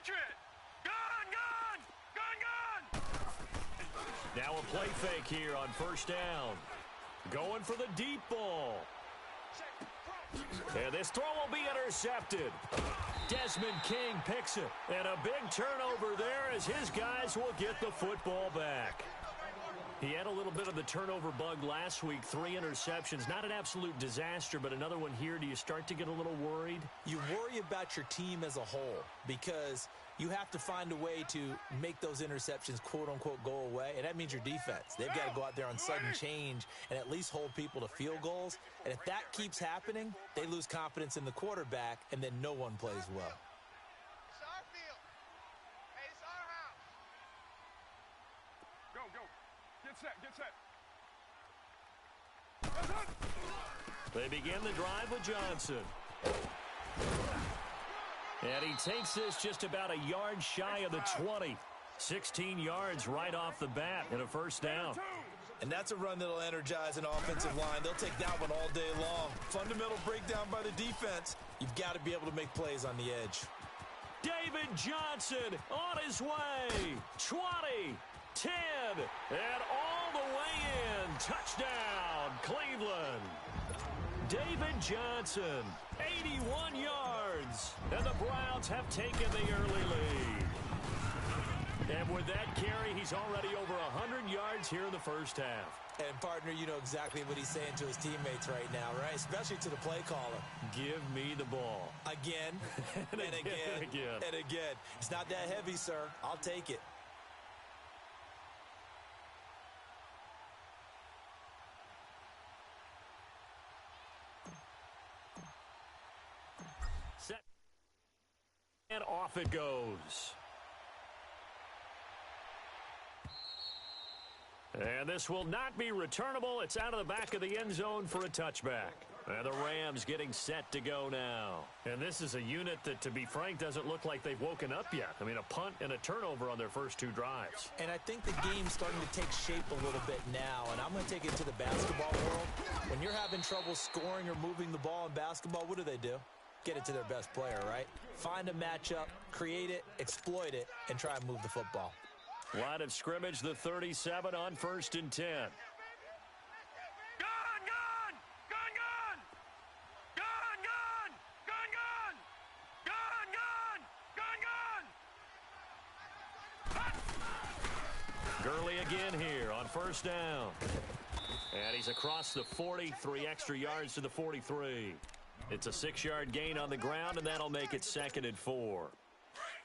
Patriot! Gun, gun! Gun, gun! Now a play fake here on first down. Going for the deep ball. And this throw will be intercepted. Desmond King picks it. And a big turnover there as his guys will get the football back. He had a little bit of the turnover bug last week, 3 interceptions. Not an absolute disaster, but another one here. Do you start to get a little worried? You worry about your team as a whole because you have to find a way to make those interceptions, quote-unquote, go away, and that means your defense. They've got to go out there on sudden change and at least hold people to field goals. And if that keeps happening, they lose confidence in the quarterback, and then no one plays well. It's our field. Hey, it's our house. Go, go. Get set, get set. They begin the drive with Johnson. And he takes this just about a yard shy of the 20. 16 yards right off the bat and a first down. And that's a run that'll energize an offensive line. They'll take that one all day long. Fundamental breakdown by the defense. You've got to be able to make plays on the edge. David Johnson on his way. 20, 10, and all the way in. Touchdown, Cleveland. David Johnson, 81 yards. And the Browns have taken the early lead. And with that carry, he's already over 100 yards here in the first half. And, partner, you know exactly what he's saying to his teammates right now, right? Especially to the play caller. Give me the ball. Again, and again, and again. It's not that heavy, sir. I'll take it. Set. And off it goes. And this will not be returnable. It's out of the back of the end zone for a touchback. And the Rams getting set to go now. And this is a unit that, to be frank, doesn't look like they've woken up yet. I mean, a punt and a turnover on their first 2 drives. And I think the game's starting to take shape a little bit now. And I'm going to take it to the basketball world. When you're having trouble scoring or moving the ball in basketball, what do? Get it to their best player, right? Find a matchup, create it, exploit it, and try and move the football. Line of scrimmage, the 37 on 1st and 10. Gun, gun! Gun, gun! Gun, gun! Gun, gun! Gun, gun! Gun! Gurley again here on first down. And he's across the 40, 3 extra yards to the 43. It's a 6-yard gain on the ground, and that'll make it 2nd and 4.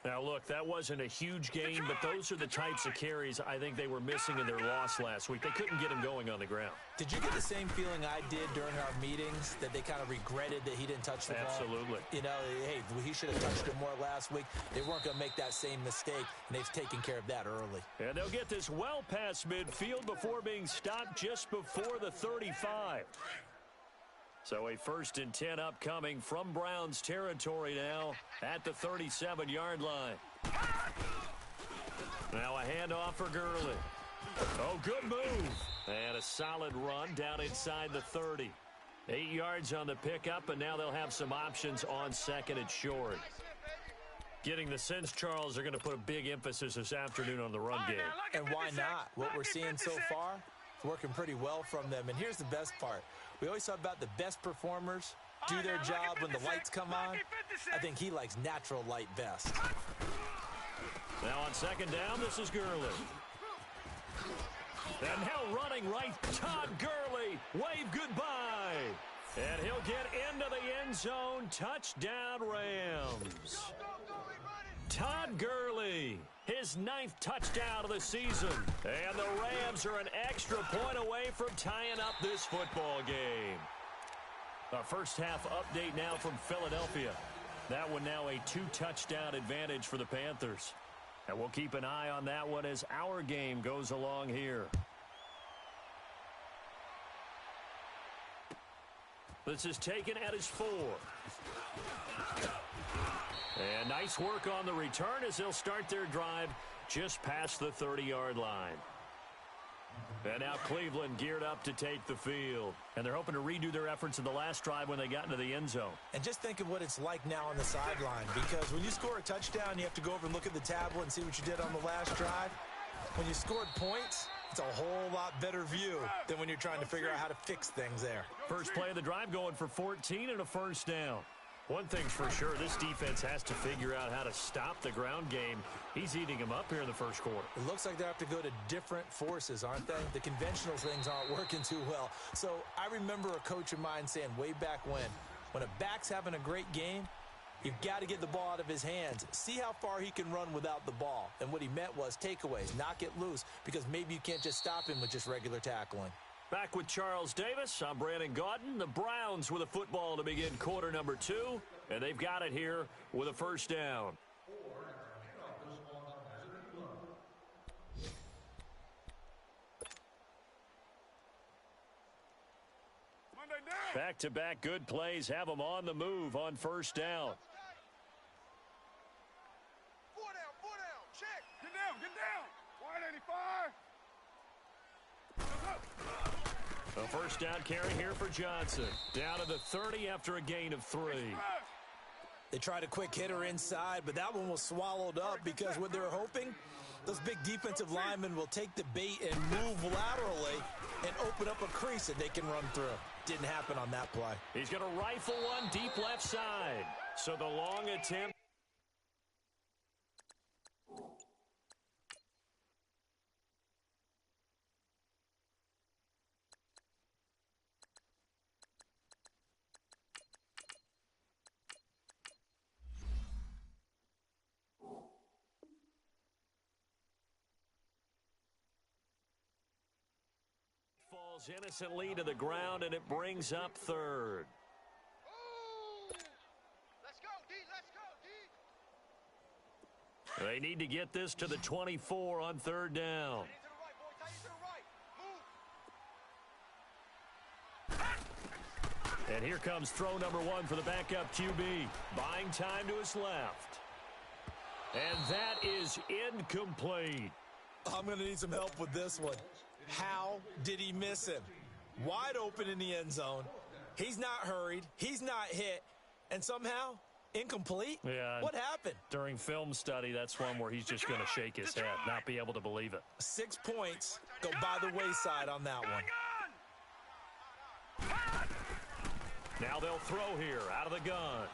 Now, look, that wasn't a huge gain, but those are the types of carries I think they were missing in their loss last week. They couldn't get him going on the ground. Did you get the same feeling I did during our meetings, that they kind of regretted that he didn't touch the ball? Absolutely. You know, hey, he should have touched it more last week. They weren't going to make that same mistake, and they've taken care of that early. And they'll get this well past midfield before being stopped just before the 35. So a 1st and 10 upcoming from Browns territory now at the 37-yard line. Now a handoff for Gurley. Oh, good move. And a solid run down inside the 30. 8 yards on the pickup, and now they'll have some options on 2nd and short. Getting the sense, Charles, they're going to put a big emphasis this afternoon on the run game. And why not? What we're seeing so far is working pretty well from them. And here's the best part. We always talk about the best performers do their job when the lights come on. I think he likes natural light best. Now on 2nd down, this is Gurley. And now running right, Todd Gurley. Wave goodbye. And he'll get into the end zone. Touchdown, Rams. Todd Gurley, his 9th touchdown of the season. And the Rams are an extra point away from tying up this football game. Our first half update now from Philadelphia. That one now a 2-touchdown advantage for the Panthers. And we'll keep an eye on that one as our game goes along here. This is taken at his 4. And nice work on the return as they'll start their drive just past the 30-yard line. And now Cleveland geared up to take the field. And they're hoping to redo their efforts in the last drive when they got into the end zone. And just think of what it's like now on the sideline, because when you score a touchdown, you have to go over and look at the tablet and see what you did on the last drive. When you scored points, it's a whole lot better view than when you're trying to figure out how to fix things there. First play of the drive going for 14 and a first down. One thing's for sure, this defense has to figure out how to stop the ground game. He's eating them up here in the first quarter. It looks like they have to go to different forces, aren't they? The conventional things aren't working too well. So I remember a coach of mine saying way back when a back's having a great game, you've got to get the ball out of his hands. See how far he can run without the ball. And what he meant was takeaways, knock it loose, because maybe you can't just stop him with just regular tackling. Back with Charles Davis, I'm Brandon Gaudin. The Browns with a football to begin quarter number 2, and they've got it here with a first down. Back-to-back good plays have them on the move on first down. 4 down, check. Get down. 185. A first down carry here for Johnson. Down to the 30 after a gain of 3. They tried a quick hitter inside, but that one was swallowed up because what they're hoping, those big defensive linemen will take the bait and move laterally and open up a crease that they can run through. Didn't happen on that play. He's going to rifle one deep left side. So the long attempt. Falls innocently to the ground, and it brings up third. Let's go, D. They need to get this to the 24 on third down. And here comes throw number 1 for the backup QB. Buying time to his left. And that is incomplete. I'm going to need some help with this one. How did he miss him? Wide open in the end zone. He's not hurried. He's not hit. And somehow, incomplete? Yeah. What happened? During film study, that's one where he's just going to shake his head, not be able to believe it. 6 points go by the wayside on that one. Now they'll throw here out of the gun.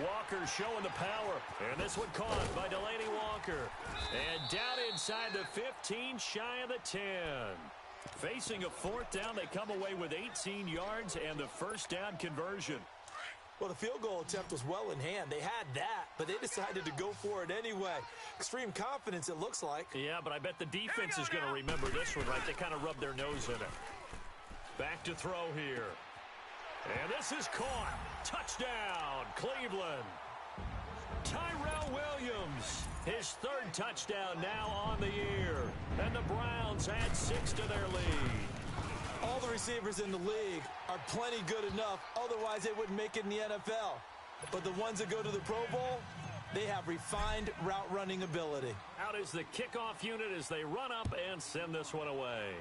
Walker showing the power. And this one caught by Delaney Walker. And down inside the 15, shy of the 10. Facing a fourth down, they come away with 18 yards and the first down conversion. Well, the field goal attempt was well in hand. They had that, but they decided to go for it anyway. Extreme confidence, it looks like. Yeah, but I bet the defense is going to remember this one, right? They kind of rubbed their nose in it. Back to throw here. And this is caught. Touchdown, Cleveland. Tyrell Williams, his third touchdown now on the year. And the Browns add 6 to their lead. All the receivers in the league are plenty good enough. Otherwise, they wouldn't make it in the NFL. But the ones that go to the Pro Bowl, they have refined route running ability. Out is the kickoff unit as they run up and send this one away.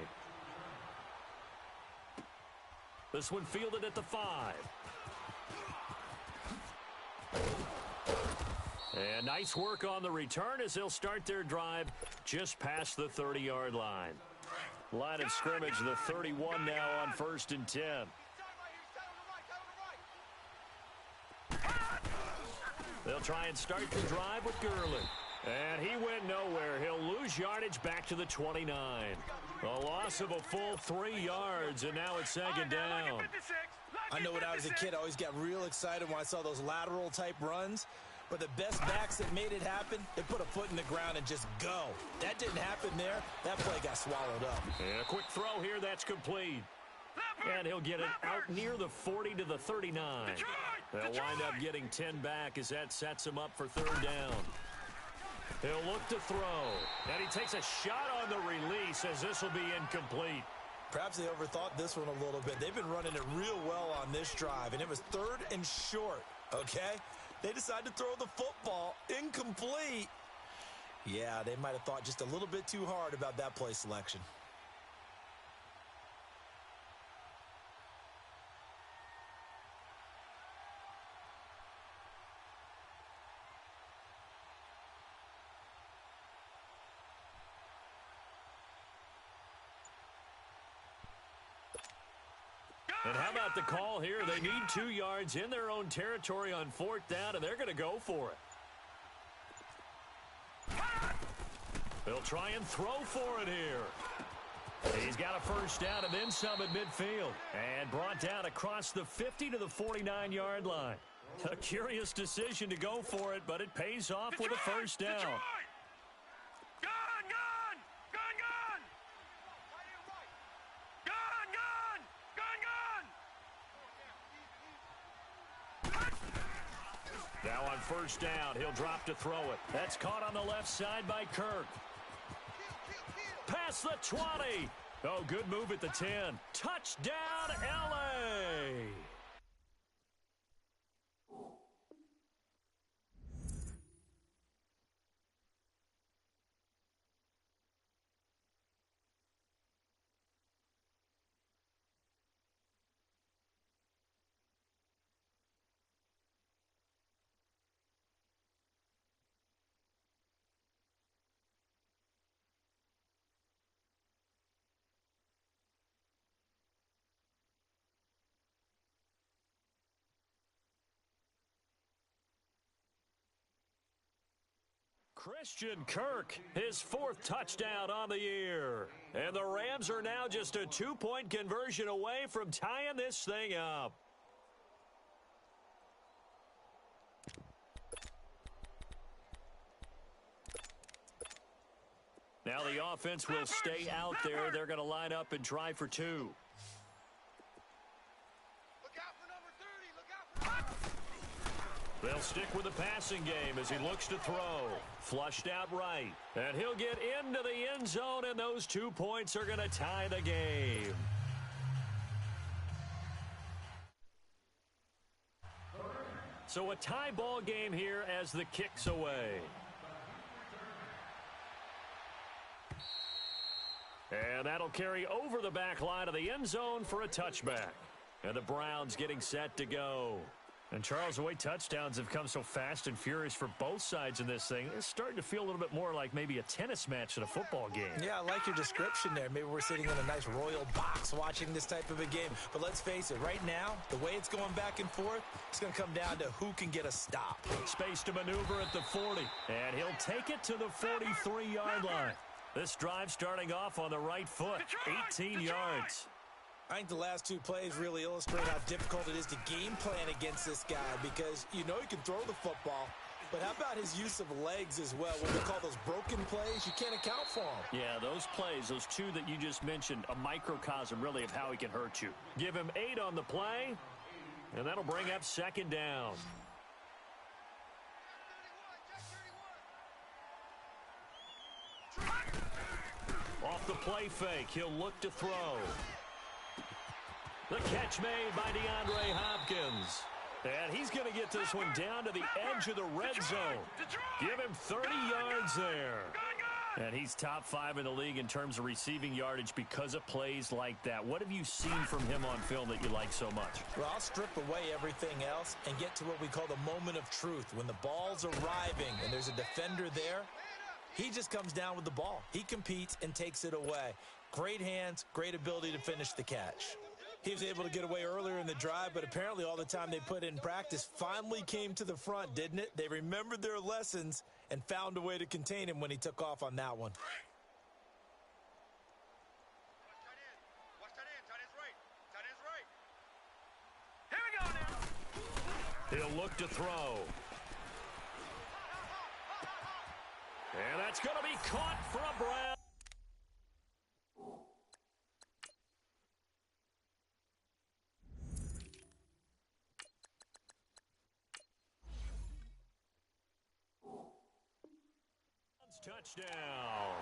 This one fielded at the 5. And nice work on the return as they'll start their drive just past the 30-yard line. Line of scrimmage, the 31 now on 1st and 10. They'll try and start the drive with Gurley. And he went nowhere. He'll lose yardage back to the 29. A loss of a full 3 yards, and now it's second down. I know when I was a kid, I always got real excited when I saw those lateral-type runs. But the best backs that made it happen, they put a foot in the ground and just go. That didn't happen there. That play got swallowed up. And a quick throw here, that's complete. And he'll get it out near the 40 to the 39. They'll wind up getting 10 back as that sets him up for third down. He'll look to throw. And he takes a shot on the release as this will be incomplete. Perhaps they overthought this one a little bit. They've been running it real well on this drive, and it was 3rd and short, okay? They decided to throw the football incomplete. Yeah, they might have thought just a little bit too hard about that play selection. And how about the call here? They need 2 yards in their own territory on 4th down, and they're going to go for it. They'll try and throw for it here. He's got a first down and then some at midfield. And brought down across the 50 to the 49-yard line. A curious decision to go for it, but it pays off with a first down. Gun, gun! Gun, gun! Gun, gun! Gun, gun! Now on first down, he'll drop to throw it. That's caught on the left side by Kirk. Past the 20. Oh, good move at the 10. Touchdown, L.A. Christian Kirk, his 4th touchdown on the year. And the Rams are now just a 2-point conversion away from tying this thing up. Now the offense will stay out there. They're going to line up and try for 2. They'll stick with the passing game as he looks to throw. Flushed out right. And he'll get into the end zone, and those 2 points are going to tie the game. So a tie ball game here as the kick's away. And that'll carry over the back line of the end zone for a touchback. And the Browns getting set to go. And, Charles, the way touchdowns have come so fast and furious for both sides in this thing, it's starting to feel a little bit more like maybe a tennis match than a football game. Yeah, I like your description there. Maybe we're sitting in a nice royal box watching this type of a game. But let's face it, right now, the way it's going back and forth, it's going to come down to who can get a stop. Space to maneuver at the 40. And he'll take it to the 43-yard line. This drive starting off on the right foot, 18 yards. I think the last 2 plays really illustrate how difficult it is to game plan against this guy because you know he can throw the football, but how about his use of legs as well? What we call those broken plays, you can't account for them. Yeah, those plays, those 2 that you just mentioned, a microcosm really of how he can hurt you. Give him 8 on the play, and that'll bring up 2nd down. Off the play fake, he'll look to throw. The catch made by DeAndre Hopkins. And he's going to get this one down to the edge of the red zone. Give him 30 yards there. And he's top 5 in the league in terms of receiving yardage because of plays like that. What have you seen from him on film that you like so much? Well, I'll strip away everything else and get to what we call the moment of truth. When the ball's arriving and there's a defender there, he just comes down with the ball. He competes and takes it away. Great hands, great ability to finish the catch. He was able to get away earlier in the drive, but apparently all the time they put in practice finally came to the front, didn't it? They remembered their lessons and found a way to contain him when he took off on that one. Here we go now. He'll look to throw. And that's going to be caught for a Brown. Touchdown.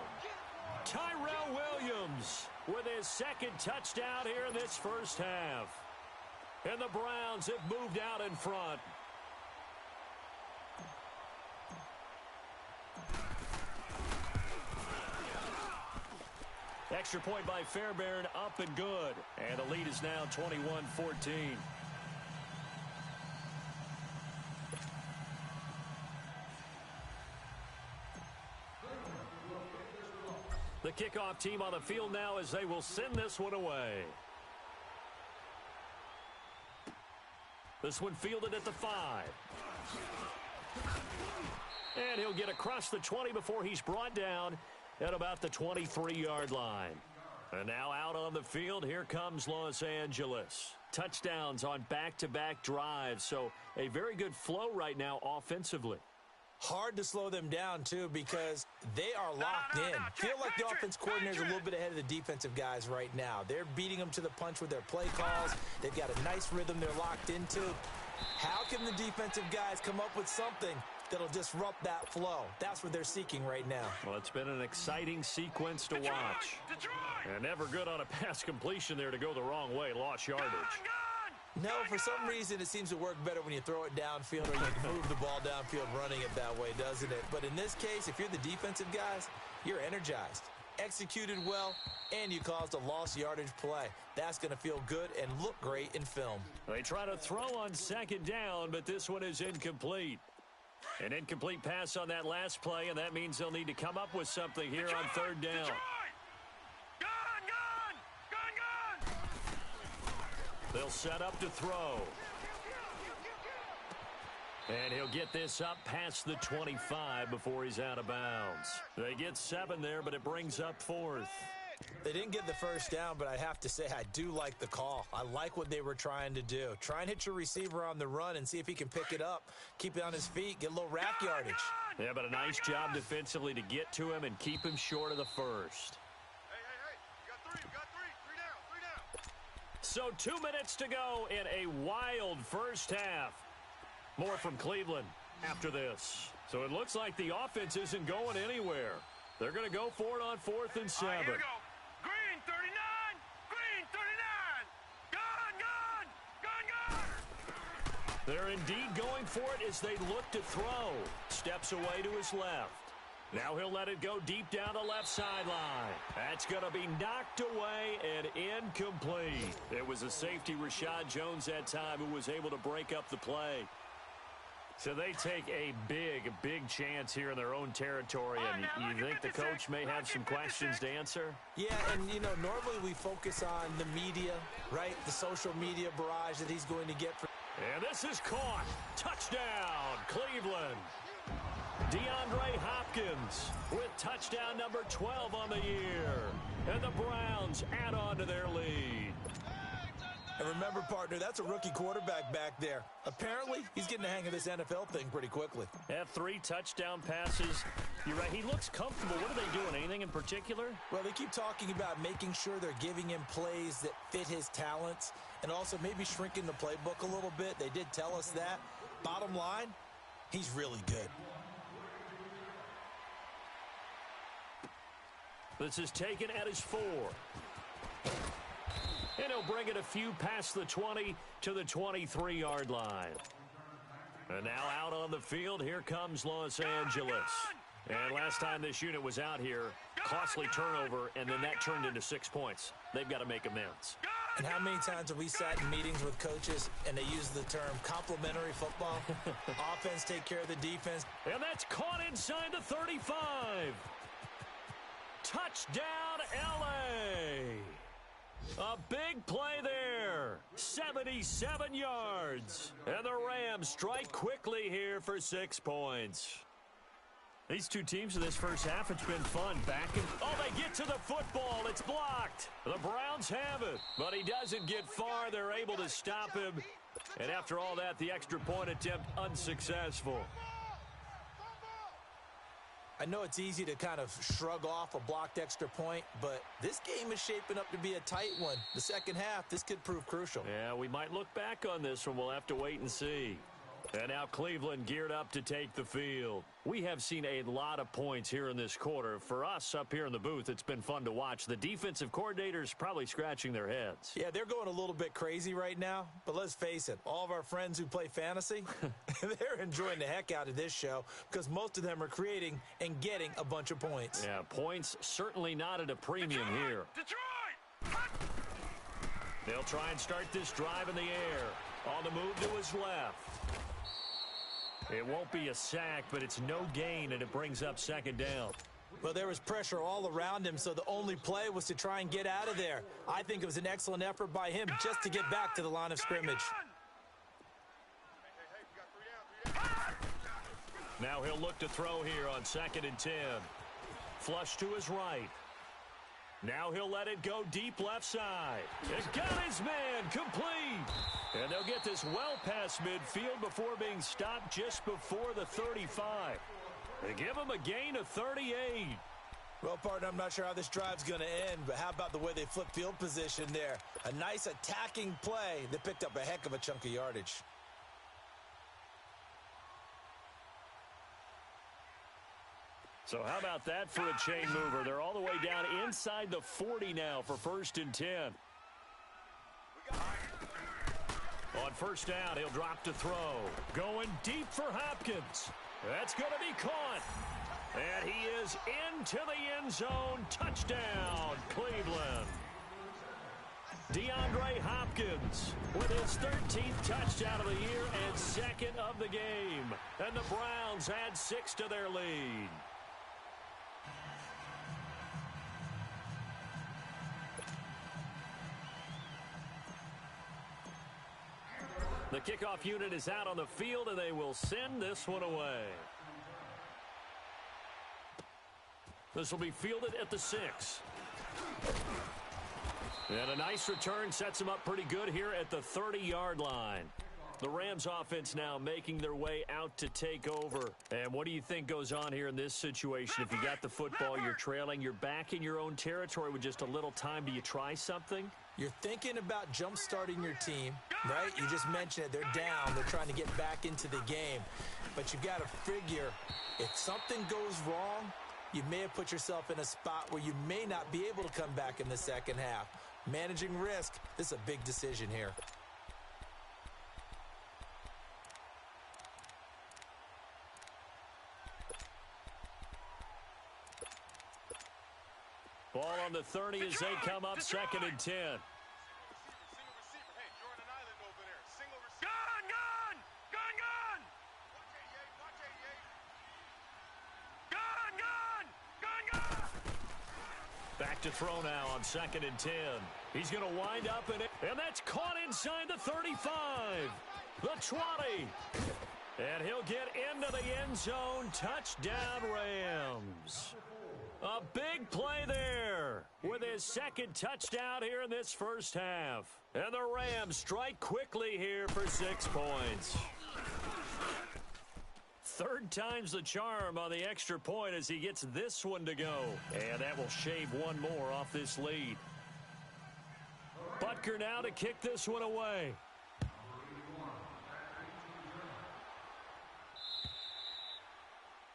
Tyrell Williams with his 2nd touchdown here in this first half. And the Browns have moved out in front. Extra point by Fairbairn, up and good. And the lead is now 21-14. The kickoff team on the field now as they will send this one away. This one fielded at the 5. And he'll get across the 20 before he's brought down at about the 23-yard line. And now out on the field, here comes Los Angeles. Touchdowns on back-to-back drives, so a very good flow right now offensively. Hard to slow them down, too, because they are locked in. Feel like the offense coordinator is a little bit ahead of the defensive guys right now. They're beating them to the punch with their play calls. They've got a nice rhythm they're locked into. How can the defensive guys come up with something that'll disrupt that flow? That's what they're seeking right now. Well, it's been an exciting sequence to watch. And never good on a pass completion there to go the wrong way. Lost yardage. No, for some reason, it seems to work better when you throw it downfield or you can move the ball downfield running it that way, doesn't it? But in this case, if you're the defensive guys, you're energized, executed well, and you caused a lost yardage play. That's going to feel good and look great in film. They try to throw on second down, but this one is incomplete. An incomplete pass on that last play, and that means they'll need to come up with something here on third down. They'll set up to throw. And he'll get this up past the 25 before he's out of bounds. They get 7 there, but it brings up 4th. They didn't get the first down, but I have to say I do like the call. I like what they were trying to do. Try and hit your receiver on the run and see if he can pick it up, keep it on his feet, get a little rack yardage. Yeah, but a nice job defensively to get to him and keep him short of the first. So 2 minutes to go in a wild first half. More from Cleveland after this. So it looks like the offense isn't going anywhere. They're going to go for it on 4th and 7. Here we go. Green 39. Green 39. Gun. They're indeed going for it as they look to throw. Steps away to his left. Now he'll let it go deep down the left sideline. That's going to be knocked away and incomplete. It was a safety, Rashad Jones, that time, who was able to break up the play. So they take a big chance here in their own territory. And you think the coach may have some questions to answer? Yeah, and, you know, normally we focus on the media, right? The social media barrage that he's going to get. And this is caught. Touchdown, Cleveland. DeAndre Hopkins with touchdown number 12 on the year. And the Browns add on to their lead. And remember, partner, that's a rookie quarterback back there. Apparently, he's getting the hang of this NFL thing pretty quickly. Had 3 touchdown passes. You're right, he looks comfortable. What are they doing? Anything in particular? Well, they keep talking about making sure they're giving him plays that fit his talents and also maybe shrinking the playbook a little bit. They did tell us that. Bottom line, he's really good. This is taken at his 4. And he'll bring it a few past the 20 to the 23-yard line. And now out on the field, here comes Los Angeles. And last time this unit was out here, costly turnover, and then that turned into 6 points. They've got to make amends. And how many times have we sat in meetings with coaches and they use the term complementary football? Offense take care of the defense. And that's caught inside the 35. Touchdown, L.A. A big play there. 77 yards. And the Rams strike quickly here for 6 points. These two teams in this first half, it's been fun. They get to the football. It's blocked. The Browns have it. But he doesn't get far. They're able to stop him. And after all that, the extra point attempt unsuccessful. I know it's easy to kind of shrug off a blocked extra point, but this game is shaping up to be a tight one. The second half, this could prove crucial. Yeah, we might look back on this one. We'll have to wait and see. And now Cleveland geared up to take the field. We have seen a lot of points here in this quarter. For us up here in the booth, it's been fun to watch. The defensive coordinators probably scratching their heads. Yeah, they're going a little bit crazy right now. But let's face it, all of our friends who play fantasy, they're enjoying the heck out of this show because most of them are creating and getting a bunch of points. Yeah, points certainly not at a premium here. Detroit! They'll try and start this drive in the air. On the move to his left. It won't be a sack, but it's no gain, and it brings up second down. Well, there was pressure all around him, so the only play was to try and get out of there. I think it was an excellent effort by him just to get back to the line of scrimmage. Now he'll look to throw here on 2nd and 10. Flush to his right. Now he'll let it go deep left side. It got his man complete. And they'll get this well past midfield before being stopped just before the 35. They give him a gain of 38. Well, partner, I'm not sure how this drive's going to end, but how about the way they flip field position there? A nice attacking play that picked up a heck of a chunk of yardage. So how about that for a chain mover? They're all the way down inside the 40 now for 1st and 10. On 1st down, he'll drop to throw. Going deep for Hopkins. That's going to be caught. And he is into the end zone. Touchdown, Cleveland. DeAndre Hopkins with his 13th touchdown of the year and 2nd of the game. And the Browns add 6 to their lead. The kickoff unit is out on the field, and they will send this one away. This will be fielded at the 6. And a nice return sets him up pretty good here at the 30-yard line. The Rams offense now making their way out to take over. And what do you think goes on here in this situation? If you got the football, you're trailing, you're back in your own territory with just a little time. Do you try something? You're thinking about jump-starting your team, right? You just mentioned it. They're down. They're trying to get back into the game. But you've got to figure if something goes wrong, you may have put yourself in a spot where you may not be able to come back in the second half. Managing risk, this is a big decision here. Ball on the 30 as they come up 2nd and 10. Back to throw now on 2nd and 10. He's going to wind up in it, and that's caught inside the 35. The 20. And he'll get into the end zone. Touchdown, Rams. A big play there with his 2nd touchdown here in this first half. And the Rams strike quickly here for 6 points. 3rd time's the charm on the extra point as he gets this one to go. And that will shave one more off this lead. Butker now to kick this one away.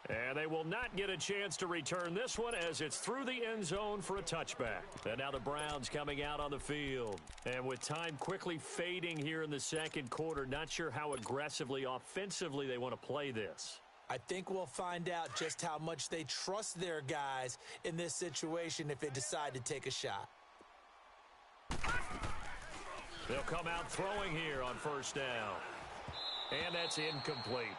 And they will not get a chance to return this one as it's through the end zone for a touchback. And now the Browns coming out on the field. And with time quickly fading here in the 2nd quarter, not sure how aggressively, offensively they want to play this. I think we'll find out just how much they trust their guys in this situation if they decide to take a shot. They'll come out throwing here on 1st down. And that's incomplete.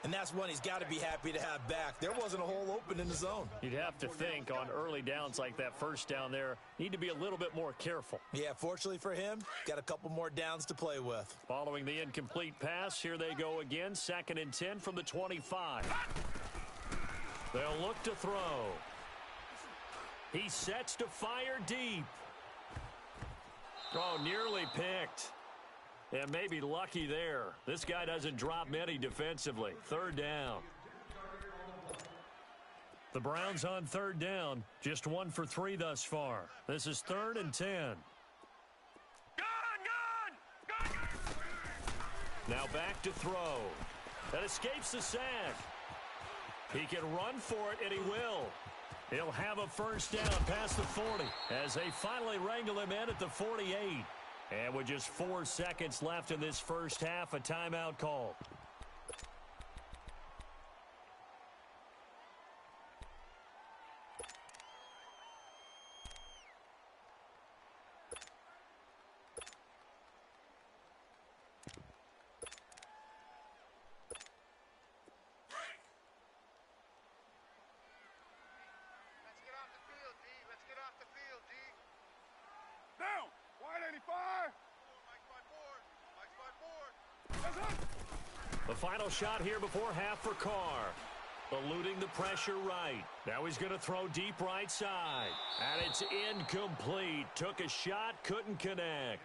And that's one he's got to be happy to have back. There wasn't a hole open in the zone. You'd have to think on early downs like that 1st down there, need to be a little bit more careful. Yeah, fortunately for him, got a couple more downs to play with. Following the incomplete pass, here they go again. 2nd and 10 from the 25. They'll look to throw. He sets to fire deep. Oh, nearly picked. And maybe lucky there. This guy doesn't drop many defensively. 3rd down. The Browns on 3rd down. Just 1 for 3 thus far. This is 3rd and 10. Gun! Now back to throw. That escapes the sack. He can run for it, and he will. He'll have a 1st down past the 40 as they finally wrangle him in at the 48. And with just 4 seconds left in this first half, a timeout call. Down! Wide 85! The final shot here before half for Carr. Eluding the pressure right. Now he's going to throw deep right side. And it's incomplete. Took a shot, couldn't connect.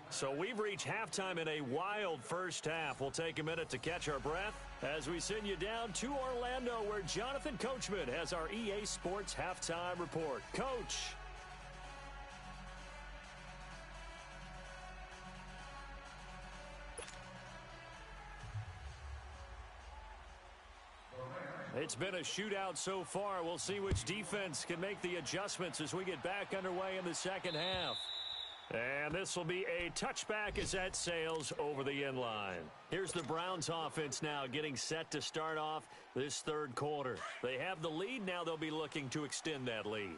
So we've reached halftime in a wild first half. We'll take a minute to catch our breath as we send you down to Orlando, where Jonathan Coachman has our EA Sports halftime report. Coach. It's been a shootout so far. We'll see which defense can make the adjustments as we get back underway in the second half. And this will be a touchback as that sails over the end line. Here's the Browns offense now getting set to start off this third quarter. They have the lead. Now they'll be looking to extend that lead.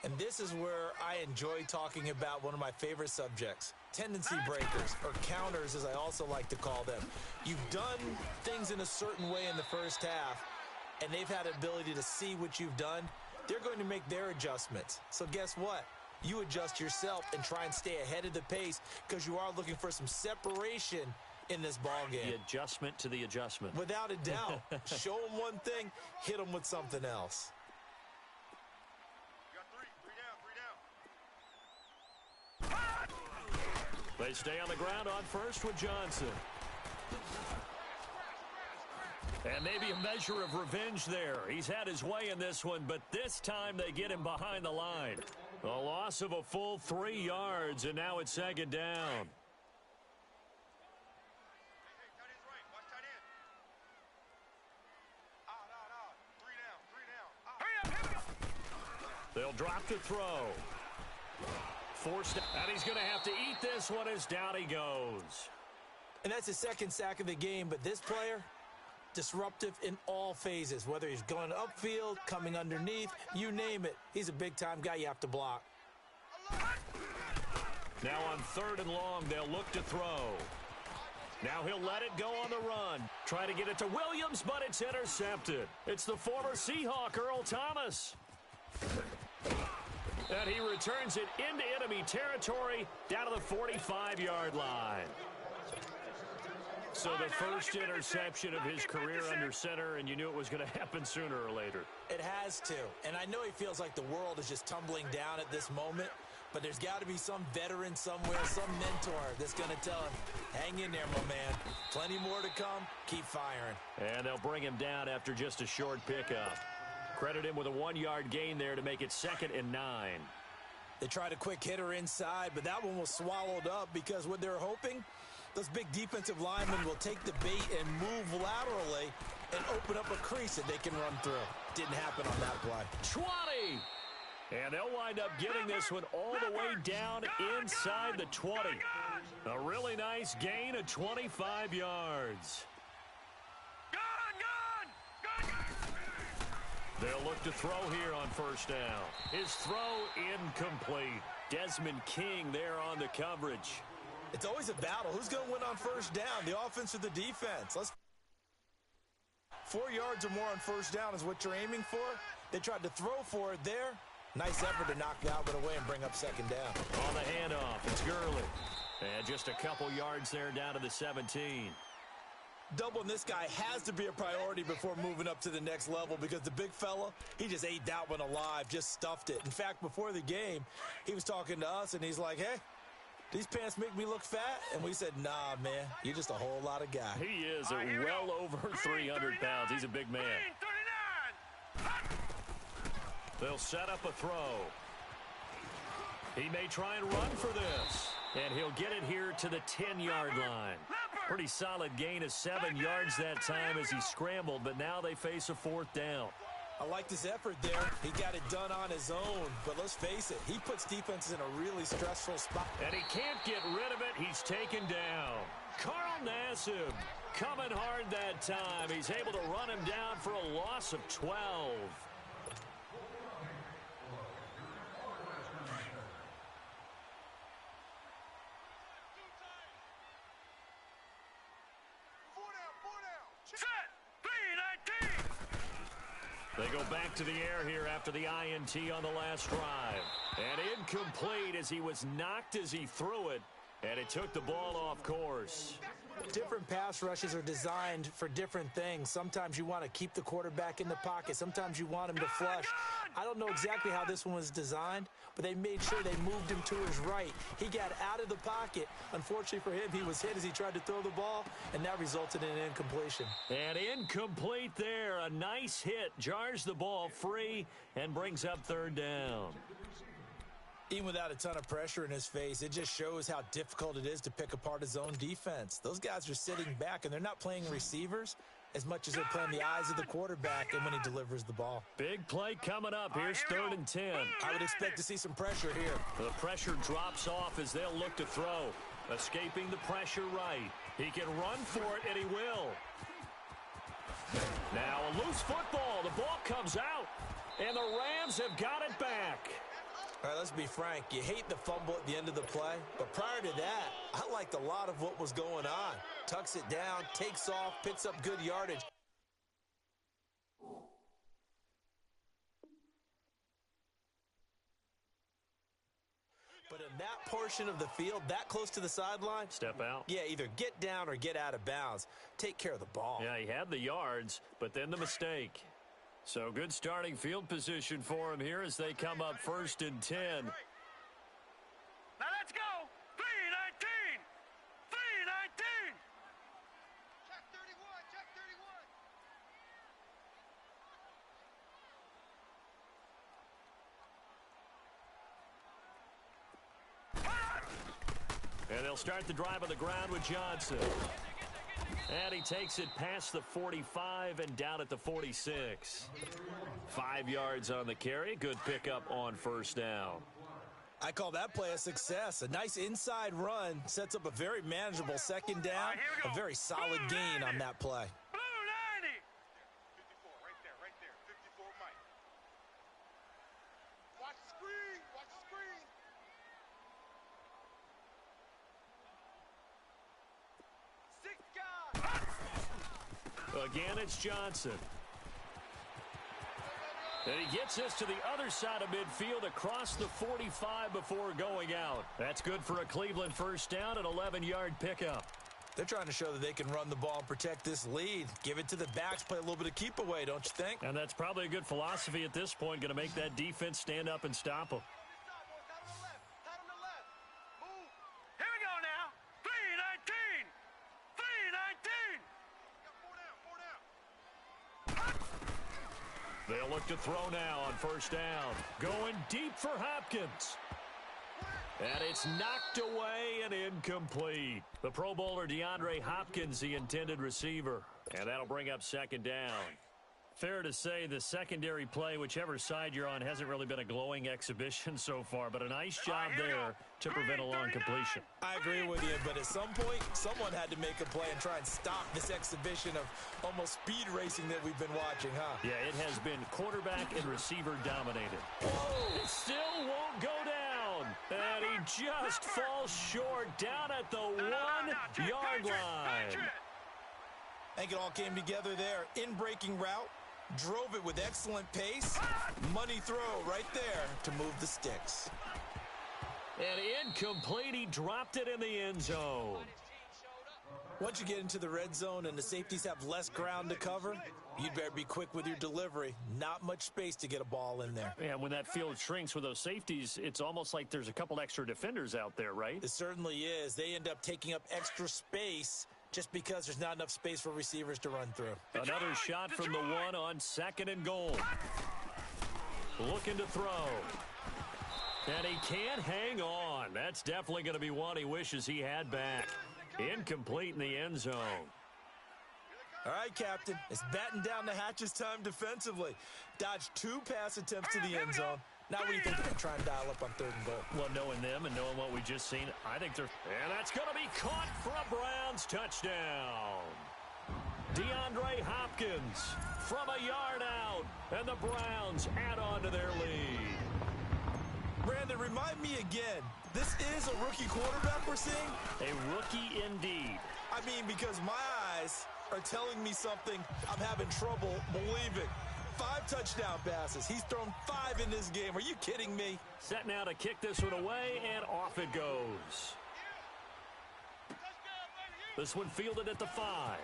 And this is where I enjoy talking about one of my favorite subjects, tendency breakers, or counters as I also like to call them. You've done things in a certain way in the first half, and they've had the ability to see what you've done. They're going to make their adjustments. So guess what? You adjust yourself and try and stay ahead of the pace because you are looking for some separation in this ball game. The adjustment to the adjustment. Without a doubt. Show them one thing, hit them with something else. You got three down. They stay on the ground on first with Johnson. And maybe a measure of revenge there. He's had his way in this one, but this time they get him behind the line. A loss of a full 3 yards, and now it's second down. They'll drop the throw. Forced, and he's going to have to eat this one as down he goes. And that's his second sack of the game, but this player, disruptive in all phases, whether he's going upfield, coming underneath, you name it. He's a big-time guy you have to block. Now on 3rd and long, they'll look to throw. Now he'll let it go on the run. Try to get it to Williams, but it's intercepted. It's the former Seahawk, Earl Thomas. And he returns it into enemy territory down to the 45-yard line. So the first interception of his career under center, and you knew it was going to happen sooner or later. It has to. And I know he feels like the world is just tumbling down at this moment, but there's got to be some veteran somewhere, some mentor that's going to tell him, hang in there, my man. Plenty more to come. Keep firing. And they'll bring him down after just a short pickup. Credit him with a 1-yard gain there to make it 2nd and 9. They tried a quick hitter inside, but that one was swallowed up because what they're hoping, those big defensive linemen will take the bait and move laterally and open up a crease that they can run through. Didn't happen on that play. 20! And they'll wind up getting this one all the way down inside the 20. A really nice gain of 25 yards. They'll look to throw here on first down. His throw incomplete. Desmond King there on the coverage. It's always a battle. Who's going to win on first down, the offense or the defense? 4 yards or more on first down is what you're aiming for. They tried to throw for it there. Nice effort to knock that one away and bring up second down. On the handoff, it's Gurley. And just a couple yards there down to the 17. Doubling this guy has to be a priority before moving up to the next level because the big fella, he just ate that one alive, just stuffed it. In fact, before the game, he was talking to us, and he's like, hey, these pants make me look fat? And we said, nah, man, you're just a whole lot of guy. He is well over 300 pounds. He's a big man. They'll set up a throw. He may try and run for this. And he'll get it here to the 10-yard line. Pretty solid gain of 7 yards that time as he scrambled, but now they face a 4th down. I liked his effort there. He got it done on his own, but let's face it, he puts defenses in a really stressful spot. And he can't get rid of it. He's taken down. Carl Nassib coming hard that time. He's able to run him down for a loss of 12. They go back to the air here after the INT on the last drive. And incomplete as he was knocked as he threw it. And it took the ball off course. Different pass rushes are designed for different things. Sometimes you want to keep the quarterback in the pocket. Sometimes you want him to flush. I don't know exactly how this one was designed, but they made sure they moved him to his right. He got out of the pocket. Unfortunately for him, he was hit as he tried to throw the ball, and that resulted in an incompletion. And incomplete there. A nice hit. Jars the ball free and brings up third down. Even without a ton of pressure in his face, it just shows how difficult it is to pick apart his own defense. Those guys are sitting back, and they're not playing receivers as much as they're playing the eyes of the quarterback and when he delivers the ball. Big play coming up. Here's third and 10. I would expect to see some pressure here. The pressure drops off as they'll look to throw. Escaping the pressure right. He can run for it, and he will. Now a loose football. The ball comes out, and the Rams have got it back. All right, let's be frank. You hate the fumble at the end of the play, but prior to that, I liked a lot of what was going on. Tucks it down, takes off, picks up good yardage. But in that portion of the field, that close to the sideline, step out. Yeah, either get down or get out of bounds. Take care of the ball. Yeah, he had the yards, but then the mistake. So good starting field position for him here as they come up first and 10. Now let's go. 3-19. 3-19. Check 31. Check 31. And they'll start the drive on the ground with Johnson. And he takes it past the 45 and down at the 46. 5 yards on the carry. Good pickup on first down. I call that play a success. A nice inside run sets up a very manageable second down. A very solid gain on that play. Blue 90. 54, right there. 54, Mike. Watch the screen. Watch the screen. Again, it's Johnson. And he gets this to the other side of midfield across the 45 before going out. That's good for a Cleveland first down, an 11-yard pickup. They're trying to show that they can run the ball and protect this lead. Give it to the backs, play a little bit of keep away, don't you think? And that's probably a good philosophy at this point, going to make that defense stand up and stop them. Here we go now. 3-19. 3-19. They'll look to throw now on first down. Going deep for Hopkins. And it's knocked away and incomplete. The Pro Bowler DeAndre Hopkins, the intended receiver. And that'll bring up second down. Fair to say the secondary play, whichever side you're on, hasn't really been a glowing exhibition so far, but a nice job there to prevent a long completion. I agree with you, but at some point, someone had to make a play and try and stop this exhibition of almost speed racing that we've been watching, huh? Yeah, it has been quarterback and receiver dominated. It still won't go down, and he just falls short down at the 1-yard line. I think it all came together there. In-breaking route. Drove it with excellent pace. Money throw right there to move the sticks. And incomplete. He dropped it in the end zone. Once you get into the red zone and the safeties have less ground to cover, you'd better be quick with your delivery. Not much space to get a ball in there. And when that field shrinks with those safeties, it's almost like there's a couple extra defenders out there, right? It certainly is. They end up taking up extra space just because there's not enough space for receivers to run through. Another shot from the one on second and goal. Looking to throw. And he can't hang on. That's definitely going to be one he wishes he had back. Incomplete in the end zone. All right, Captain. It's batten down the hatches time defensively. Dodged 2 pass attempts to the end zone. Now what do you think they're going to try and dial up on third and goal? Well, knowing them and knowing what we just seen, I think they're... And that's going to be caught for a Browns touchdown. DeAndre Hopkins from a yard out, and the Browns add on to their lead. Brandon, remind me again, this is a rookie quarterback we're seeing? A rookie indeed. I mean, because my eyes are telling me something I'm having trouble believing. 5 touchdown passes. He's thrown 5 in this game. Are you kidding me? Set now to kick this one away, and off it goes. This one fielded at the 5.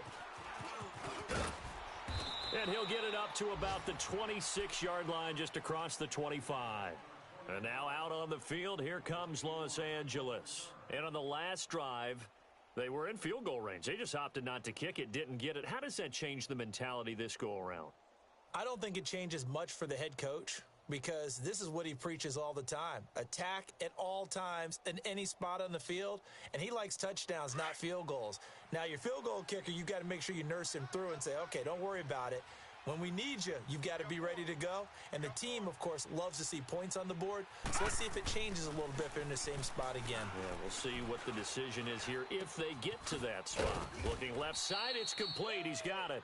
And he'll get it up to about the 26-yard line, just across the 25. And now out on the field, here comes Los Angeles. And on the last drive, they were in field goal range. They just opted not to kick it, didn't get it. How does that change the mentality this go-around? I don't think it changes much for the head coach, because this is what he preaches all the time. Attack at all times in any spot on the field, and he likes touchdowns, not field goals. Now, your field goal kicker, you've got to make sure you nurse him through and say, okay, don't worry about it. When we need you, you've got to be ready to go. And the team, of course, loves to see points on the board. So let's see if it changes a little bit if they're in the same spot again. Yeah, we'll see what the decision is here if they get to that spot. Looking left side, it's complete. He's got it.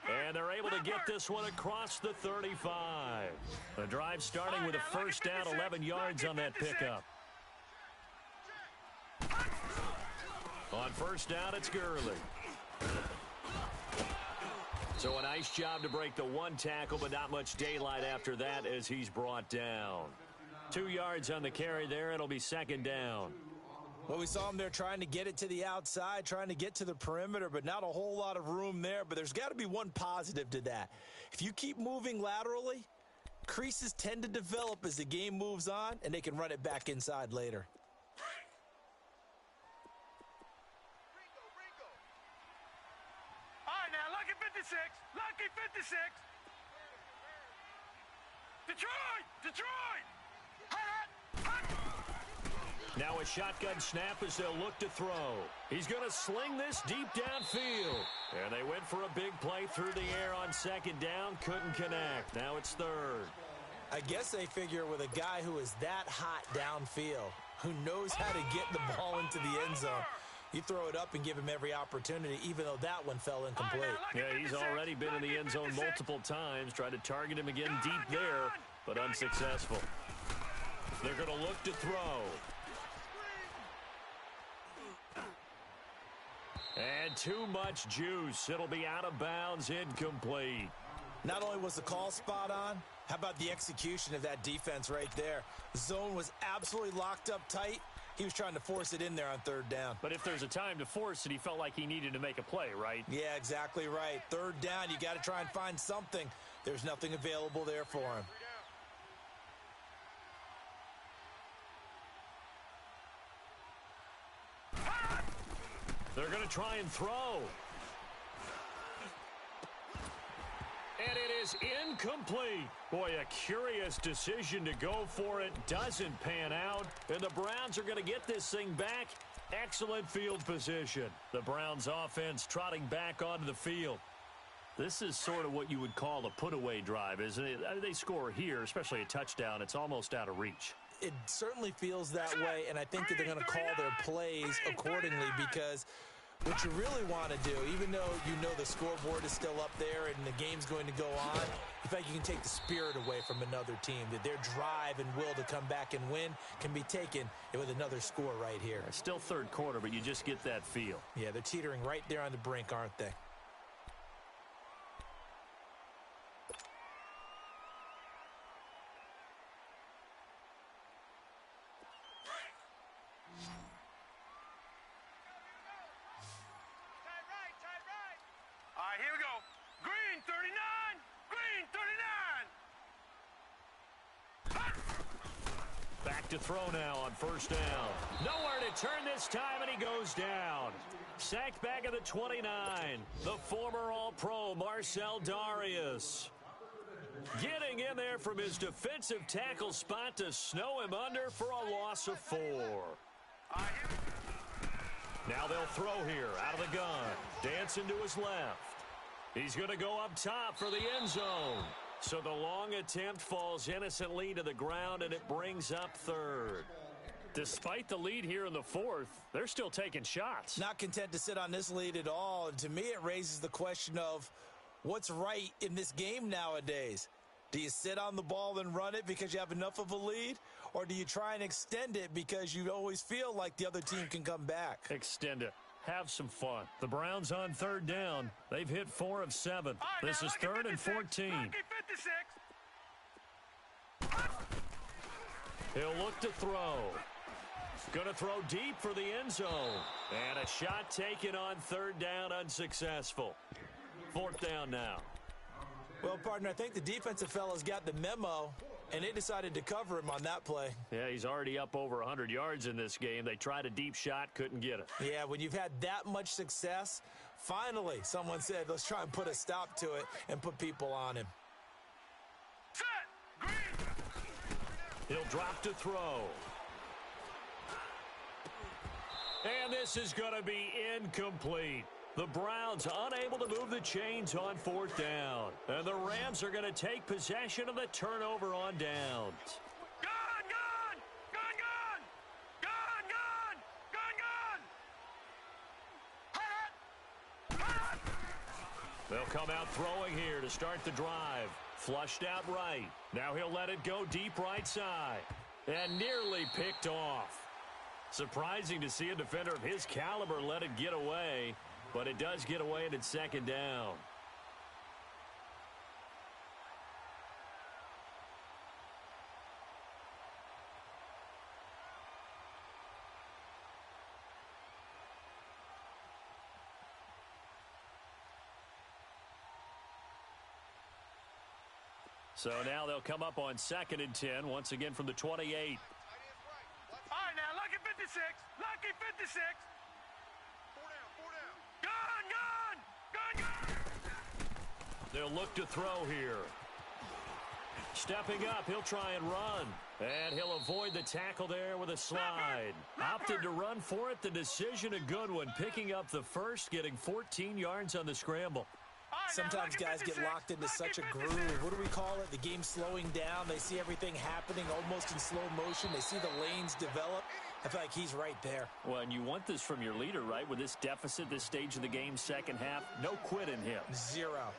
And they're able to get this one across the 35. The drive starting with a first down, 11 yards on that pickup. On first down, it's Gurley. So a nice job to break the one tackle, but not much daylight after that as he's brought down. 2 yards on the carry there. It'll be second down. Well, we saw him there trying to get it to the outside, trying to get to the perimeter, but not a whole lot of room there. But there's got to be one positive to that. If you keep moving laterally, creases tend to develop as the game moves on, and they can run it back inside later. All right, now, lucky 56. Lucky 56. Detroit! Detroit! Now a shotgun snap as they'll look to throw. He's going to sling this deep downfield. And they went for a big play through the air on second down. Couldn't connect. Now it's third. I guess they figure with a guy who is that hot downfield, who knows how to get the ball into the end zone, you throw it up and give him every opportunity, even though that one fell incomplete. Yeah, he's already been in the end zone multiple times. Tried to target him again deep there, but unsuccessful. They're going to look to throw. And too much juice. It'll be out of bounds, incomplete. Not only was the call spot on, how about the execution of that defense right there? The zone was absolutely locked up tight. He was trying to force it in there on third down. But if there's a time to force it, he felt like he needed to make a play, right? Yeah, exactly right. Third down, you got to try and find something. There's nothing available there for him. They're going to try and throw. And it is incomplete. Boy, a curious decision to go for it. Doesn't pan out. And the Browns are going to get this thing back. Excellent field position. The Browns offense trotting back onto the field. This is sort of what you would call a put-away drive, isn't it? They score here, especially a touchdown. It's almost out of reach. It certainly feels that way, and I think that they're going to call their plays accordingly, because what you really want to do, even though you know the scoreboard is still up there and the game's going to go on, in fact, you can take the spirit away from another team, that their drive and will to come back and win can be taken with another score right here. It's still third quarter, but you just get that feel. Yeah, they're teetering right there on the brink, aren't they? All right, here we go. Green 39. Green 39. Back to throw now on first down. Nowhere to turn this time, and he goes down. Sacked back at the 29. The former All-Pro Marcel Darius. Getting in there from his defensive tackle spot to snow him under for a loss of 4. Now they'll throw here out of the gun. Dancing to his left. He's going to go up top for the end zone. So the long attempt falls innocently to the ground, and it brings up third. Despite the lead here in the fourth, they're still taking shots. Not content to sit on this lead at all. And to me, it raises the question of what's right in this game nowadays. Do you sit on the ball and run it because you have enough of a lead? Or do you try and extend it because you always feel like the other team can come back? Extend it. Have some fun. The Browns on third down. They've hit 4 of 7. This is third and 14. He'll look to throw. Going to throw deep for the end zone. And a shot taken on third down, unsuccessful. Fourth down now. Well, partner, I think the defensive fellas got the memo, and they decided to cover him on that play. Yeah, he's already up over 100 yards in this game. They tried a deep shot, couldn't get it. Yeah, when you've had that much success, finally someone said, let's try and put a stop to it and put people on him. Set. Green. He'll drop to throw. And this is going to be incomplete. The Browns unable to move the chains on fourth down. And the Rams are going to take possession of the turnover on downs. Gun, gun! Gun, gun! Gun, gun! Gun, gun! Hot! Hot! They'll come out throwing here to start the drive. Flushed out right. Now he'll let it go deep right side. And nearly picked off. Surprising to see a defender of his caliber let it get away. But it does get away and it's second down. So now they'll come up on 2nd and 10, once again from the 28. All right, now, lucky 56. Lucky 56. Four down. Gun, gun! Gun, gun! They'll look to throw here. Stepping up, he'll try and run. And he'll avoid the tackle there with a slide. Opted to run for it. The decision a good one. Picking up the first, getting 14 yards on the scramble. Sometimes guys get locked into such a groove. What do we call it? The game slowing down. They see everything happening almost in slow motion. They see the lanes develop. I feel like he's right there. Well, and you want this from your leader, right? With this deficit, this stage of the game, second half, no quit in him. Zero.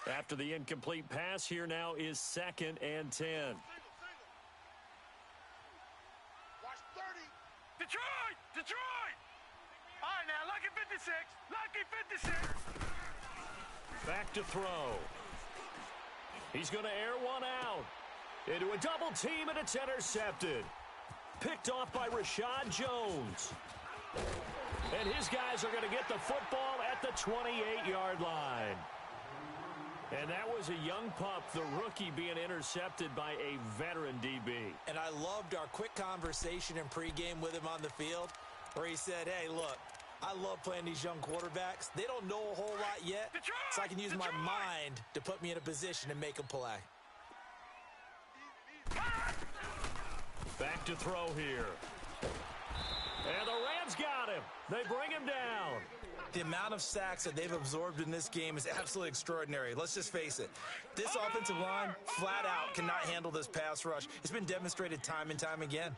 After the incomplete pass, here now is 2nd and 10. Watch 30. Detroit! Detroit! All right, now, lucky 56. Lucky 56. Back to throw. He's going to air one out. Into a double team, and it's intercepted. Picked off by Rashad Jones. And his guys are going to get the football at the 28-yard line. And that was a young pup, the rookie, being intercepted by a veteran DB. And I loved our quick conversation in pregame with him on the field where he said, hey, look, I love playing these young quarterbacks. They don't know a whole lot yet, so I can use my mind to put me in a position to make a play. Back to throw here. And the Rams got him. They bring him down. The amount of sacks that they've absorbed in this game is absolutely extraordinary. Let's just face it. This offensive line, flat out, cannot handle this pass rush. It's been demonstrated time and time again.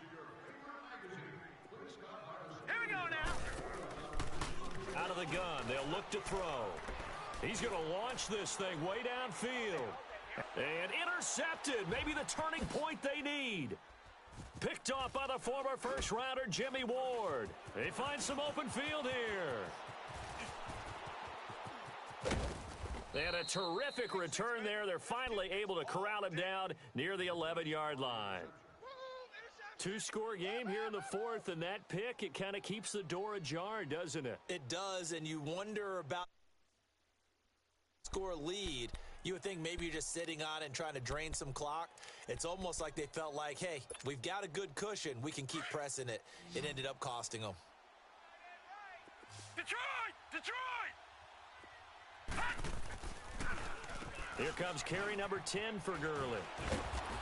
Here we go now. Out of the gun, they'll look to throw. He's going to launch this thing way downfield. And intercepted. Maybe the turning point they need. Picked off by the former first-rounder Jimmy Ward. They find some open field here. And a terrific return there. They're finally able to corral him down near the 11-yard line. Two-score game here in the fourth, and that pick, it kind of keeps the door ajar, doesn't it? It does, and you wonder about score lead. You would think maybe you're just sitting on it and trying to drain some clock. It's almost like they felt like, hey, we've got a good cushion. We can keep pressing it. It ended up costing them. Detroit! Detroit! Here comes carry number 10 for Gurley.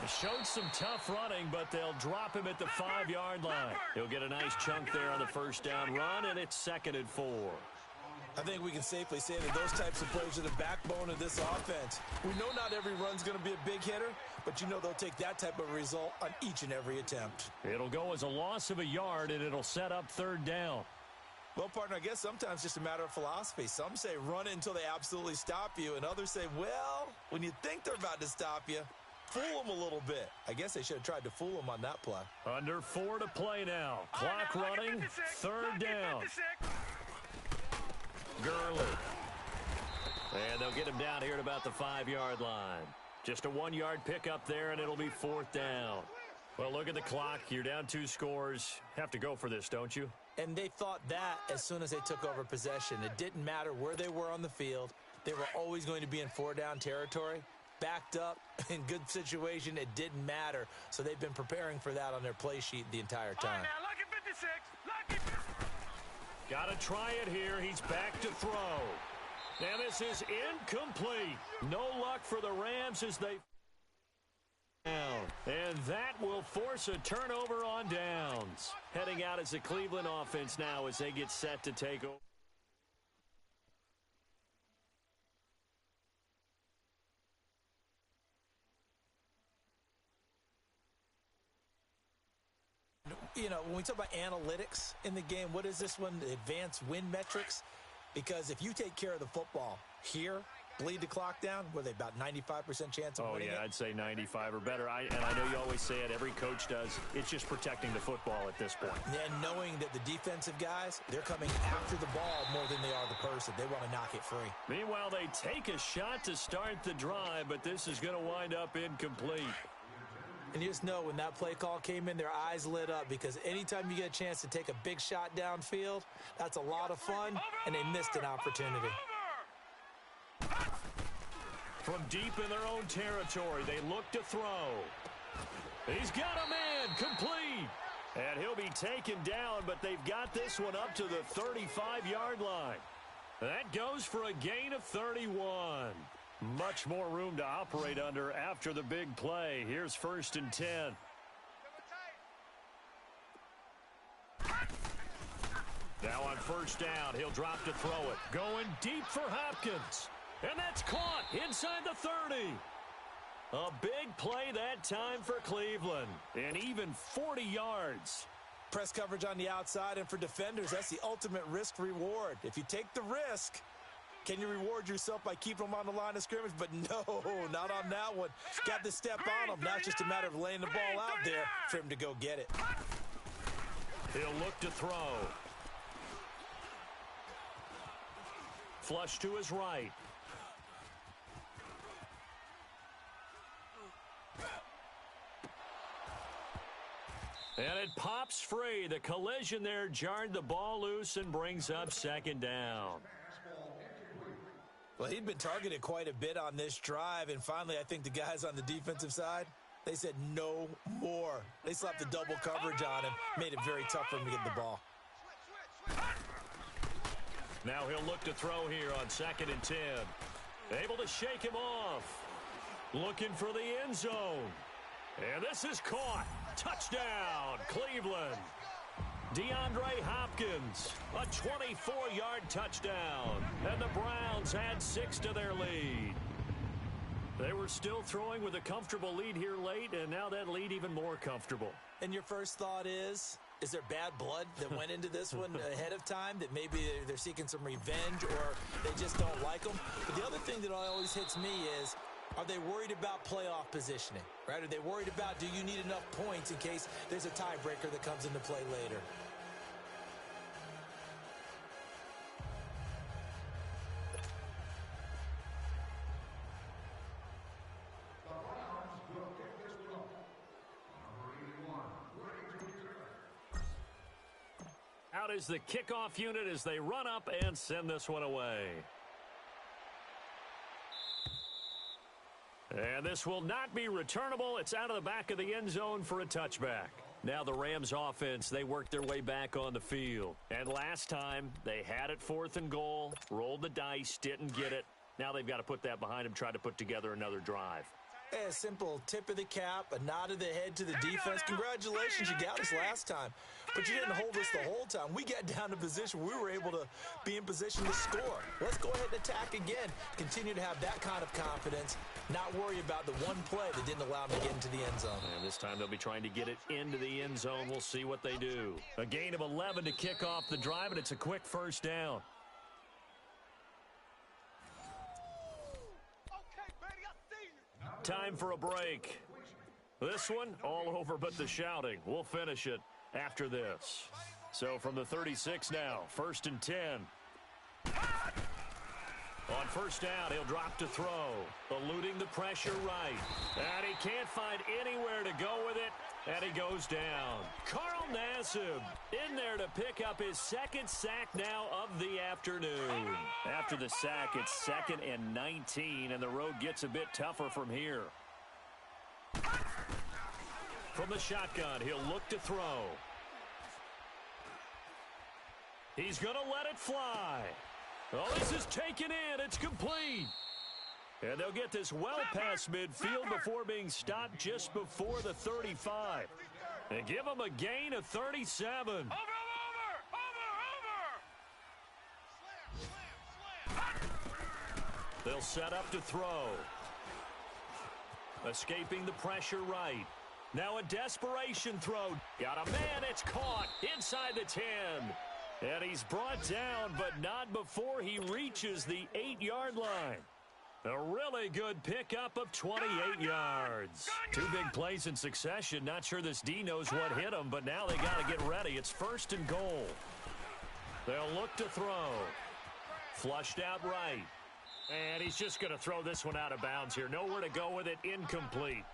He showed some tough running, but they'll drop him at the 5-yard line. He'll get a nice chunk there on the first down run, and it's 2nd and 4. I think we can safely say that those types of plays are the backbone of this offense. We know not every run's going to be a big hitter, but you know they'll take that type of result on each and every attempt. It'll go as a loss of a yard, and it'll set up 3rd down. Well, partner, I guess sometimes it's just a matter of philosophy. Some say run it until they absolutely stop you, and others say, well, when you think they're about to stop you, fool him a little bit. I guess they should have tried to fool him on that play. Under 4 to play now. Clock running. Third down. Gurley. And they'll get him down here at about the 5-yard line. Just a 1-yard pickup there, and it'll be 4th down. Well, look at the clock. You're down 2 scores. Have to go for this, don't you? And they thought that as soon as they took over possession. It didn't matter where they were on the field. They were always going to be in 4-down territory. Backed up, in good situation, it didn't matter. So they've been preparing for that on their play sheet the entire time. All right, now, lucky 56. Got to try it here. He's back to throw. And this is incomplete. No luck for the Rams as they down. And that will force a turnover on downs. Heading out as the Cleveland offense now as they get set to take over. You know, when we talk about analytics in the game, what is this one? The advanced win metrics? Because if you take care of the football here, bleed the clock down, were they about 95% chance of winning it? I'd say 95 or better. And I know you always say it, every coach does. It's just protecting the football at this point. And knowing that the defensive guys, they're coming after the ball more than they are the person. They want to knock it free. Meanwhile, they take a shot to start the drive, but this is going to wind up incomplete. And you just know when that play call came in, their eyes lit up because anytime you get a chance to take a big shot downfield, that's a lot of fun, and they missed an opportunity. From deep in their own territory, they look to throw. He's got a man, complete. And he'll be taken down, but they've got this one up to the 35-yard line. That goes for a gain of 31. Much more room to operate under after the big play. Here's 1st and 10. Now on 1st down, he'll drop to throw it. Going deep for Hopkins. And that's caught inside the 30. A big play that time for Cleveland. And even 40 yards. Press coverage on the outside, and for defenders, that's the ultimate risk reward. If you take the risk, can you reward yourself by keeping them on the line of scrimmage? But no, not on that one. Got to step on them. Now it's just a matter of laying the ball out there for him to go get it. He'll look to throw. Flush to his right. And it pops free. The collision there jarred the ball loose and brings up 2nd down. Well, he'd been targeted quite a bit on this drive, and finally I think the guys on the defensive side, they said no more. They slapped the double coverage on him, made it very tough for him to get the ball. Now he'll look to throw here on 2nd and 10. Able to shake him off. Looking for the end zone. And this is caught. Touchdown, Cleveland. DeAndre Hopkins, a 24-yard touchdown. And the Browns add 6 to their lead. They were still throwing with a comfortable lead here late, and now that lead even more comfortable. And your first thought is there bad blood that went into this one ahead of time, that maybe they're seeking some revenge or they just don't like them? But the other thing that always hits me is, are they worried about playoff positioning, right? Are they worried about, do you need enough points in case there's a tiebreaker that comes into play later? Out is the kickoff unit as they run up and send this one away. And this will not be returnable. It's out of the back of the end zone for a touchback. Now the Rams offense, they worked their way back on the field. And last time, they had it 4th and goal, rolled the dice, didn't get it. Now they've got to put that behind them, try to put together another drive. A simple tip of the cap, a nod of the head to the defense. Congratulations, you got us last time. But you didn't hold us the whole time. We got down to position. We were able to be in position to score. Let's go ahead and attack again. Continue to have that kind of confidence. Not worry about the one play that didn't allow them to get into the end zone. And this time they'll be trying to get it into the end zone. We'll see what they do. A gain of 11 to kick off the drive, and it's a quick 1st down. Time for a break. This one, all over but the shouting. We'll finish it after this. So from the 36 now, 1st and 10. On first down, he'll drop to throw. Eluding the pressure right. And he can't find anywhere to go with it. And he goes down. Carl Nassib in there to pick up his second sack now of the afternoon. After the sack, it's 2nd and 19, and the road gets a bit tougher from here. From the shotgun, he'll look to throw. He's going to let it fly. Oh, this is taken in. It's complete. And they'll get this well past midfield before being stopped just before the 35. And give them a gain of 37. Over! They'll set up to throw. Escaping the pressure right. Now a desperation throw. Got a man, it's caught inside the 10. And he's brought down, but not before he reaches the 8-yard line. A really good pickup of 28 yards. 2 big plays in succession. Not sure this D knows what hit him, but now they got to get ready. It's 1st and goal. They'll look to throw. Flushed out right. And he's just going to throw this one out of bounds here. Nowhere to go with it. Incomplete.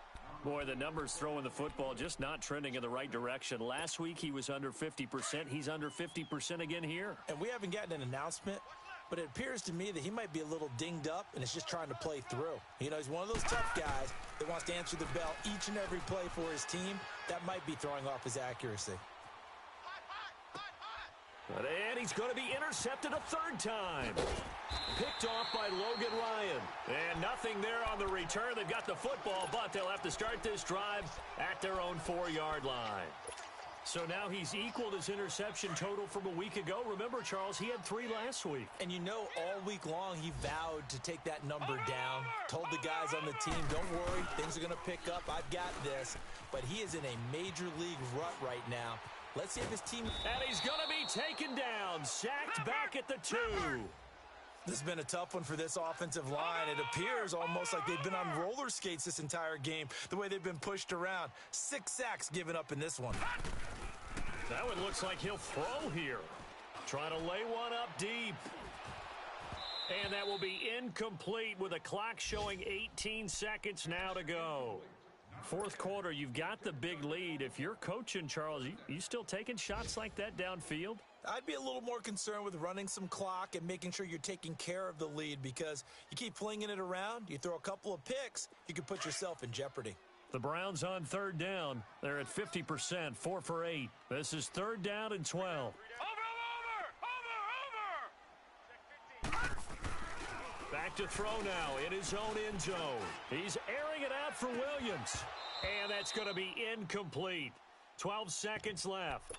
Boy, the numbers throwing the football just not trending in the right direction. Last week he was under 50%. He's under 50% again here. And we haven't gotten an announcement, but it appears to me that he might be a little dinged up and is just trying to play through. You know, he's one of those tough guys that wants to answer the bell each and every play for his team. That might be throwing off his accuracy. And he's going to be intercepted a 3rd time. Picked off by Logan Ryan. And nothing there on the return. They've got the football, but they'll have to start this drive at their own 4-yard line. So now he's equaled his interception total from a week ago. Remember, Charles, he had 3 last week. And you know, all week long he vowed to take that number down. Told the guys on the team, don't worry, things are going to pick up. I've got this. But he is in a major league rut right now. Let's see if his team... And he's going to be taken down. Sacked back at the 2. This has been a tough one for this offensive line. It appears almost like they've been on roller skates this entire game, the way they've been pushed around. 6 sacks given up in this one. That one looks like he'll throw here. Trying to lay one up deep. And that will be incomplete with a clock showing 18 seconds now to go. 4th quarter, you've got the big lead. If you're coaching, Charles, you still taking shots like that downfield? I'd be a little more concerned with running some clock and making sure you're taking care of the lead, because you keep flinging it around, you throw a couple of picks, you can put yourself in jeopardy. The Browns on 3rd down. They're at 50%, 4 for 8. This is 3rd down and 12. Back to throw now in his own end zone. He's airing it out for Williams. And that's going to be incomplete. 12 seconds left.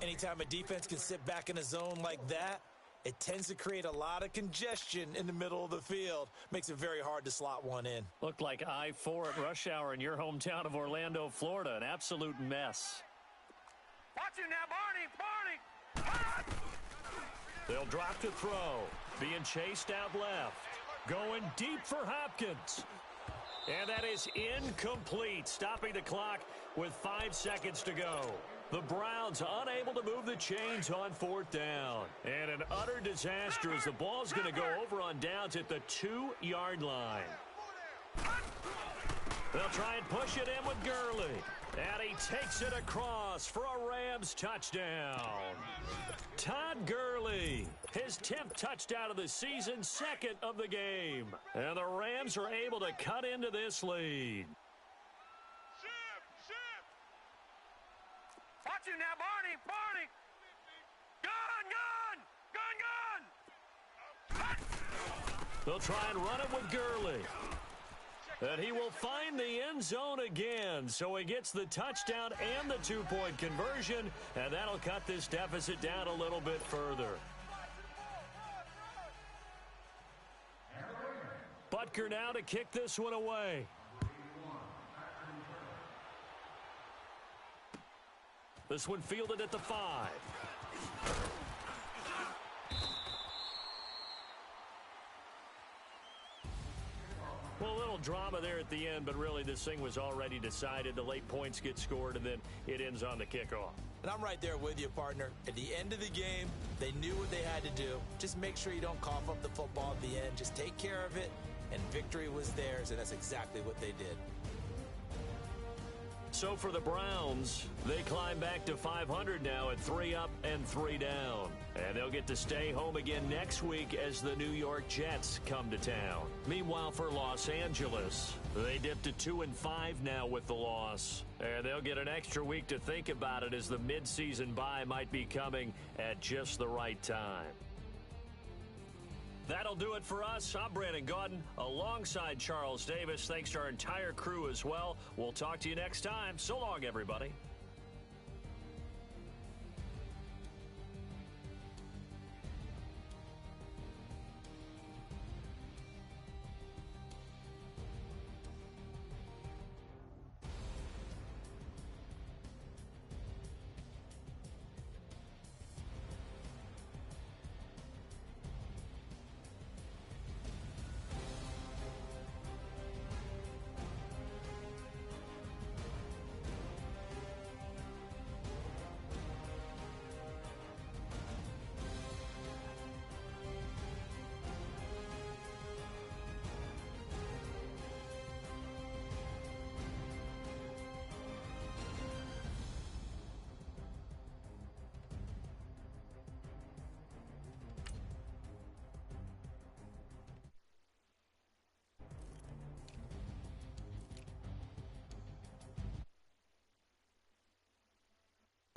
Anytime a defense can sit back in a zone like that, it tends to create a lot of congestion in the middle of the field. Makes it very hard to slot one in. Looked like I-4 at rush hour in your hometown of Orlando, Florida. An absolute mess. Watch him now, Barney! They'll drop to throw. Being chased out left. Going deep for Hopkins. And that is incomplete. Stopping the clock with 5 seconds to go. The Browns unable to move the chains on 4th down. And an utter disaster as the ball's going to go over on downs at the 2-yard line. They'll try and push it in with Gurley. And he takes it across for a Rams touchdown. Todd Gurley, his 10th touchdown of the season, 2nd of the game. And the Rams are able to cut into this lead. Watch him now, Barney! Gun! They'll try and run it with Gurley. And he will find the end zone again. So he gets the touchdown and the 2-point conversion. And that'll cut this deficit down a little bit further. Butker now to kick this one away. This one fielded at the 5. Well, a little drama there at the end, but really this thing was already decided. The late points get scored, and then it ends on the kickoff. And I'm right there with you, partner. At the end of the game, they knew what they had to do. Just make sure you don't cough up the football at the end. Just take care of it, and victory was theirs, and that's exactly what they did. So for the Browns, they climb back to 500 now at 3 up and 3 down. And they'll get to stay home again next week as the New York Jets come to town. Meanwhile, for Los Angeles, they dip to 2-5 now with the loss. And they'll get an extra week to think about it as the midseason bye might be coming at just the right time. That'll do it for us. I'm Brandon Gaudin alongside Charles Davis. Thanks to our entire crew as well. We'll talk to you next time. So long, everybody.